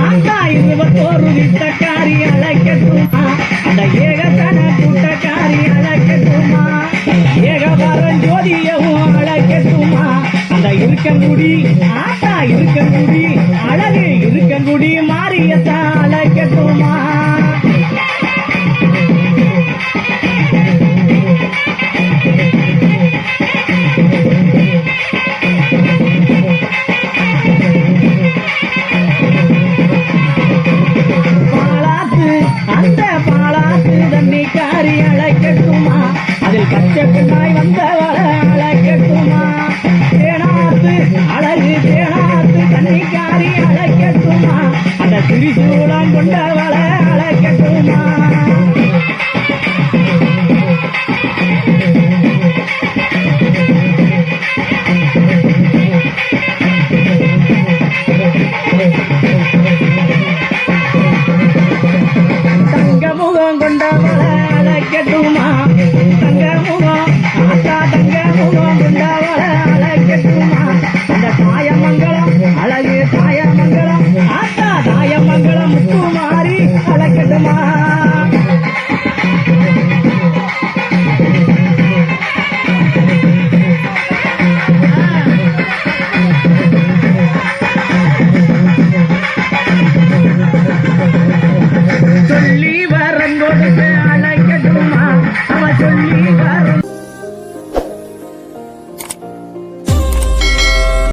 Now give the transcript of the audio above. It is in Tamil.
ஆத்தா 21 வித்தக்காரி அழைக்கட்டுமா அந்த ஏகத்தன கூட்டக்காரி அழைக்கட்டுமா ஏகவரம் ஜோதியவும் அழைக்கட்டுமா அந்த இருக்கங்குடி ஆத்தா இருக்கங்குடி அழகு இருக்கங்குடி மாரியத்தான் அழைக்கட்டுமா அந்த பாலாத்து தண்ணிக்காரி அழைக்கட்டுமா அதில் பச்சை பெண்ணாய் வந்தவள அழைக்கட்டுமா தேனாத்து அழகு தேனாத்து தண்ணிக்காரி அழைக்கட்டுமா அந்த திரிசூலம் கொண்டவள